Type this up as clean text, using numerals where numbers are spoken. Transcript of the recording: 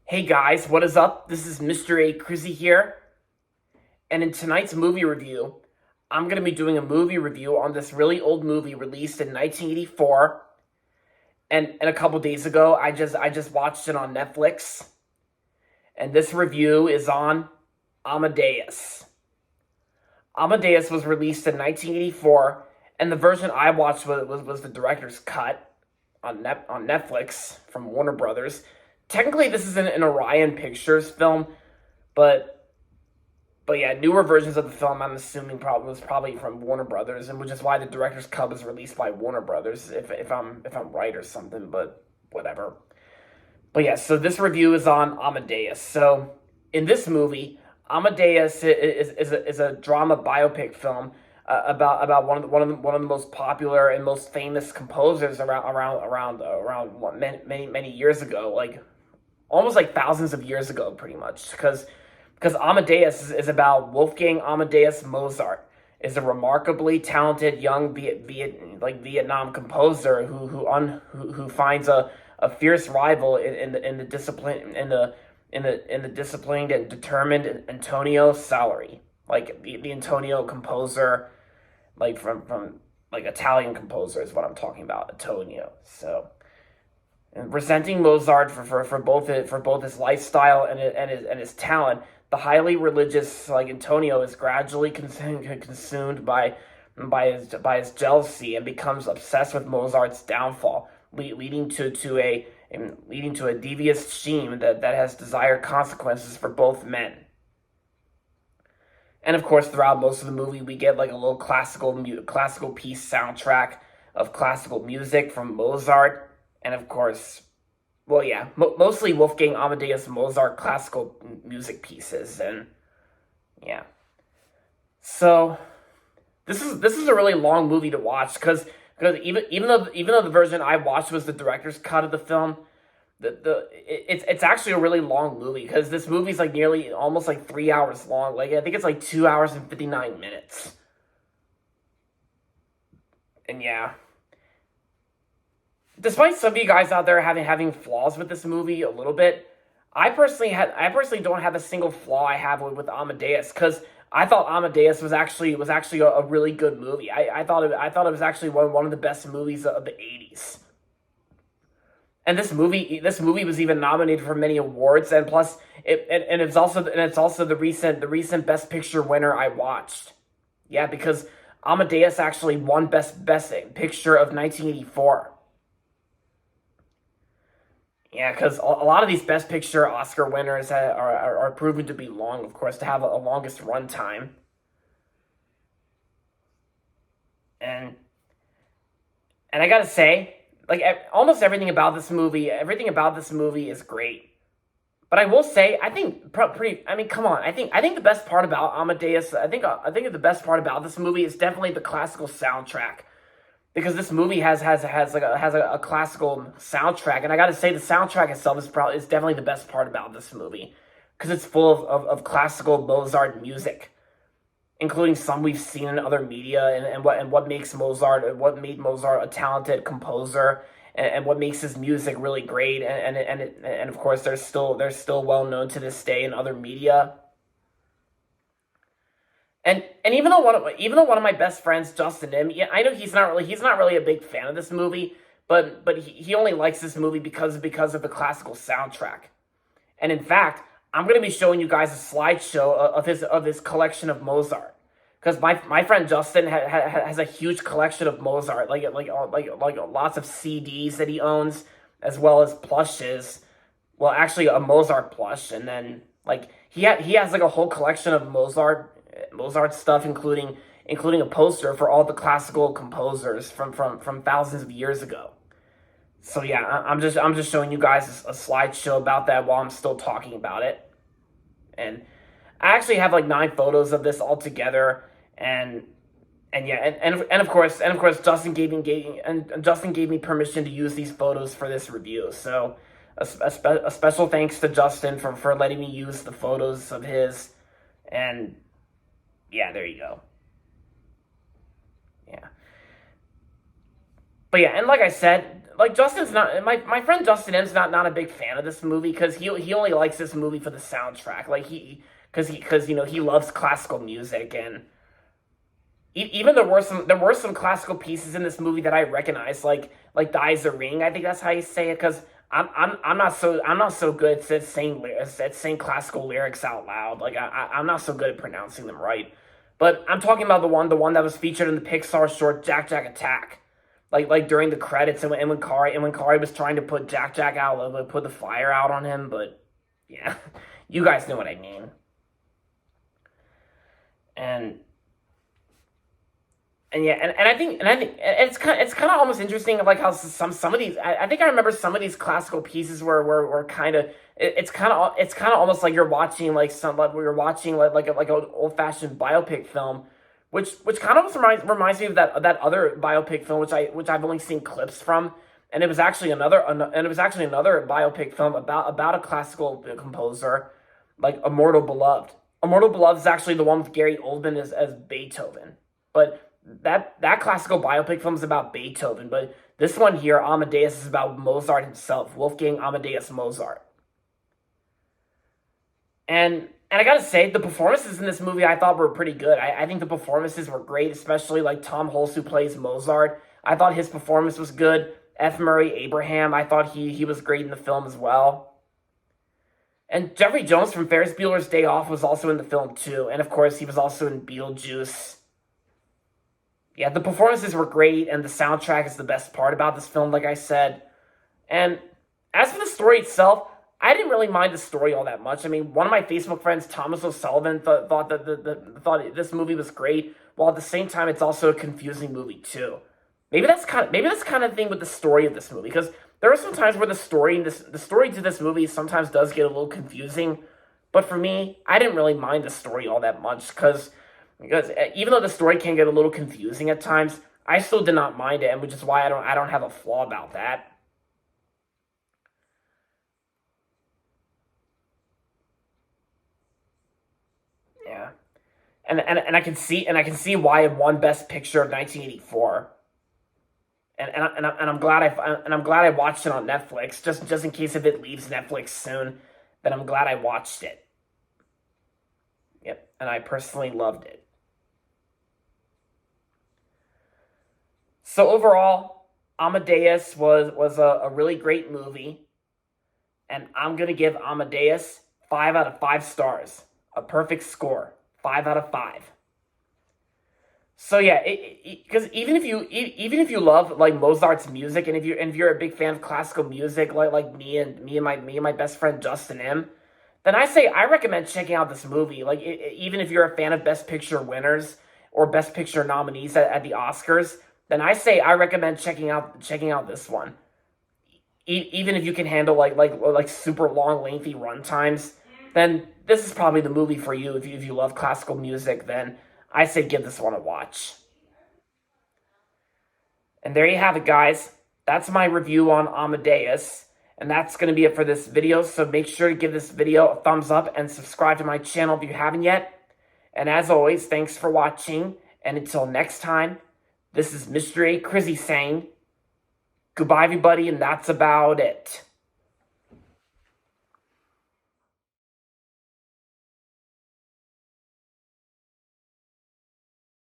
Hey guys, what is up? This is Mr. A. Crizzy here, and in tonight's movie review, I'm going to be doing a movie review on this really old movie released in 1984, and a couple days ago, I just watched it on Netflix, and this review is on Amadeus. Amadeus was released in 1984, and the version I watched was the director's cut on Netflix from Warner Brothers. Technically, this is an Orion Pictures film, but But yeah, newer versions of the film, I'm assuming probably from Warner Brothers, and which is why the director's cut was released by Warner Brothers, if I'm right or something. But whatever. But yeah, so this review is on Amadeus. So in this movie, Amadeus is a drama biopic film about one of the most popular and most famous composers around many years ago, like almost like thousands of years ago, pretty much, because Amadeus is about Wolfgang Amadeus Mozart, is a remarkably talented young Vietnam composer who finds a fierce rival in the disciplined and determined Antonio Salieri, like the Antonio composer, like from like Italian composer is what I'm talking about, Antonio. So, and resenting Mozart for both his lifestyle and his talent, the highly religious like Antonio is gradually consumed by his jealousy and becomes obsessed with Mozart's downfall, leading to a devious scheme that has desired consequences for both men. And of course, throughout most of the movie, we get like a little classical piece soundtrack of classical music from Mozart, and of course, well, yeah, mostly Wolfgang Amadeus Mozart classical music pieces, and yeah. So this is a really long movie to watch because even though the version I watched was the director's cut of the film, it's actually a really long movie because this movie's like nearly almost like 3 hours long. Like I think it's like 2 hours and 59 minutes, and yeah. Despite some of you guys out there having flaws with this movie a little bit, I personally don't have a single flaw I have with Amadeus because I thought Amadeus was actually a really good movie. I thought it was actually one of the best movies of the 80s. And this movie was even nominated for many awards, and plus it's also the recent Best Picture winner I watched. Yeah, because Amadeus actually won Best Picture of 1984. Yeah, because a lot of these Best Picture Oscar winners are proven to be long, of course, to have a longest run time. And and I gotta say, like almost everything about this movie is great. But I will say, I think pretty. I mean, come on. I think the best part about Amadeus, I think the best part about this movie is definitely the classical soundtrack, because this movie has a classical soundtrack, and I gotta say the soundtrack itself is definitely the best part about this movie, because it's full of classical Mozart music, including some we've seen in other media, and what makes what made Mozart a talented composer, and what makes his music really great, and of course they're still well known to this day in other media. And even though one of my best friends, Justin, him, yeah, I know he's not really a big fan of this movie, but he only likes this movie because of the classical soundtrack. And in fact, I'm going to be showing you guys a slideshow of his collection of Mozart, because my friend Justin has a huge collection of Mozart, like lots of CDs that he owns, as well as plushes. Well, actually, a Mozart plush, and then like he has like a whole collection of Mozart stuff, including a poster for all the classical composers from thousands of years ago. So yeah, I'm just showing you guys a slideshow about that while I'm still talking about it. And I actually have like 9 photos of this all together, and and yeah, and of course Justin gave me permission to use these photos for this review. So a special thanks to Justin for letting me use the photos of his, and yeah, there you go. Yeah. But yeah, and like Justin's not my friend Justin M's not a big fan of this movie because he only likes this movie for the soundtrack. Like because he loves classical music, and even there were some classical pieces in this movie that I recognize, like "Dies a Ring." I think that's how you say it. Because I'm not so good at saying classical lyrics out loud. Like I'm not so good at pronouncing them right. But I'm talking about the one that was featured in the Pixar short Jack Jack Attack. Like during the credits, and when Kari was trying to put Jack Jack out, like, put the fire out on him. But yeah, you guys know what I mean. And yeah, and I think it's kind of almost interesting, like how some of these, I think I remember some of these classical pieces were kind of, it's kind of almost like you're watching, like you're watching like an old fashioned biopic film, which kind of almost reminds me of that other biopic film which I've only seen clips from. And it was actually another biopic film about a classical composer, like Immortal Beloved. Immortal Beloved is actually the one with Gary Oldman as Beethoven. But that classical biopic film is about Beethoven, but this one here, Amadeus, is about Mozart himself, Wolfgang Amadeus Mozart. And I gotta say, the performances in this movie I thought were pretty good. I think the performances were great, especially like Tom Hulce, who plays Mozart. I thought his performance was good. F. Murray Abraham, I thought he was great in the film as well. And Jeffrey Jones from Ferris Bueller's Day Off was also in the film too. And of course, he was also in Beetlejuice. Yeah, the performances were great, and the soundtrack is the best part about this film, like I said. And as for the story itself, I didn't really mind the story all that much. I mean, one of my Facebook friends, Thomas O'Sullivan, thought that thought this movie was great, while at the same time, it's also a confusing movie too. Maybe that's kind of the thing with the story of this movie, because there are some times where the story to this movie sometimes does get a little confusing. But for me, I didn't really mind the story all that much because even though the story can get a little confusing at times, I still did not mind it, and which is why I don't have a flaw about that. Yeah, and I can see why it won Best Picture of 1984. And I'm glad I watched it on Netflix, just in case if it leaves Netflix soon. Then I'm glad I watched it. Yep, and I personally loved it. So overall, Amadeus was a really great movie, and I'm gonna give Amadeus 5 out of 5 stars, a perfect score, 5 out of 5. So yeah, because even if you love like Mozart's music, and if you're a big fan of classical music, like me and my best friend Justin M, then I recommend checking out this movie. Like even if you're a fan of Best Picture winners or Best Picture nominees at the Oscars, then I recommend checking out this one. Even if you can handle like super long, lengthy run times, then this is probably the movie for you. If you love classical music, then I say give this one a watch. And there you have it, guys. That's my review on Amadeus. And that's going to be it for this video. So make sure to give this video a thumbs up and subscribe to my channel if you haven't yet. And as always, thanks for watching. And until next time, this is Mr. A. Crizzy saying goodbye, everybody, and that's about it.